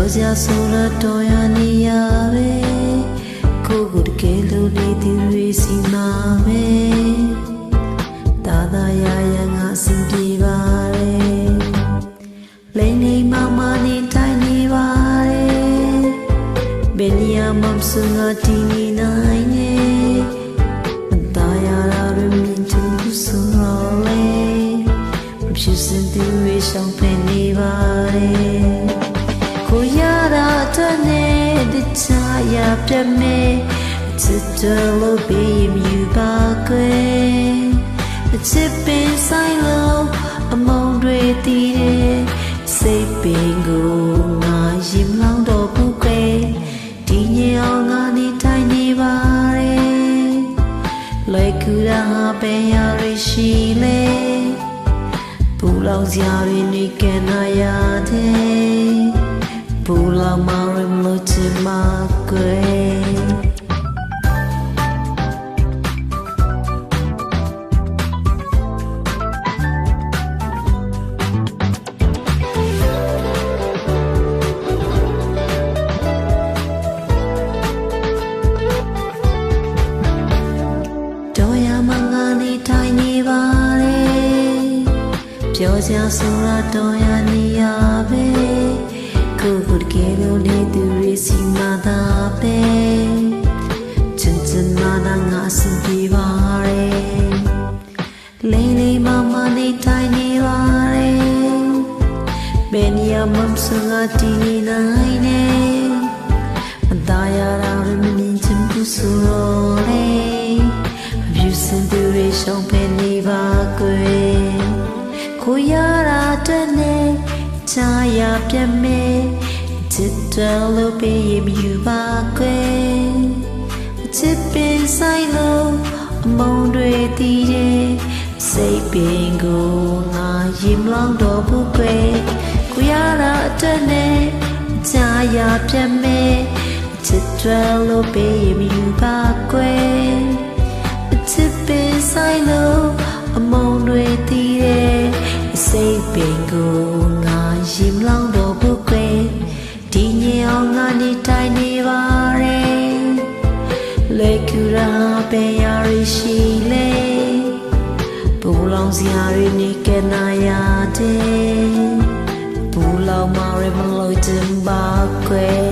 ပြောစရာဆိုတော့တော်ရနေရပဲကိုကိုတကယ်လို့နေသူတွေစီမှာပဲသာသာရရငါစင်ပြေပါတယ်လိမ့်နေမမနေတိုင်းနေပါတယ်ဘယ်နေရာမှမစွငါတည်နေနိုင်နေသာရတာရမြင်သူဆိုတော့လေဖြစ်စင်သူတွေရှောင်ဖယ်နေပါတယ်ကိုရတာတဲ့နဲ့တခြားရပြတ်မဲ့ချစ်တယ်လို့ပြီးမြူပါကွယ်အချစ်ပင်ဆိုင်လို့အမုန်းတွေတည်တယ်စိတ်ပင်ကိုငါရင်လောင်းတော့ဘူးကွယ်ဒီညအောင်ငါနေတိုင်းနေပါတယ်လိုက်ကူတာပဲရရရှိလေဘူလောင်စရာတွေနေကနာရတယ်ဘူလောင်မရမလို့ချင်မှာကွယ်ပြောစရာဆိုတော့တော်ရနေရပဲကိုကိုတကယ်လို့နေသူတွေစီမှာသာပဲချင်ချင်နာနာငါစင်ပြေပါတယ်လိမ့်နေမမနေတိုင်းနေပါတယ်ဘယ်နေရာမှမစွငါတည်နေနိုင်နေအသာရတာရမမြင်ချင်ဘူးဆိုတော့လေအပြူစင်သူတွေရှောင်ဖယ်နေပါကွယ်ကိုရတာတဲ့နဲ့ချာရပြတ်မဲ့ချစ်တယ်လို့ပြီးမြူပါကွယ်ချစ်ပင်ဆိုင်လို့အမုန်းတွေတည်တယ်စိတ်ပင်ကိုငါရင်လောင်းတော့ဘူးကွယ်ကိုရတာတဲ့နဲ့ချာရပြတ်မဲ့ချစ်တယ်လို့ပြီးမြူပါကွယ်ချစ်ပင်ဆိုင်လို့အမုန်းတွေတည်တယ်စိတ်ပင်ကိုငါရင်လောင်းတော့ဘူးကွယ်ဒီညအောင်ငါနေတိုင်းနေပါတယ်လေကူရာပဲရရရှိလေဘူလောင်စရာတွေနေကနာရတယ်ဘူလောင်မရမလို့တင်ပါကွယ်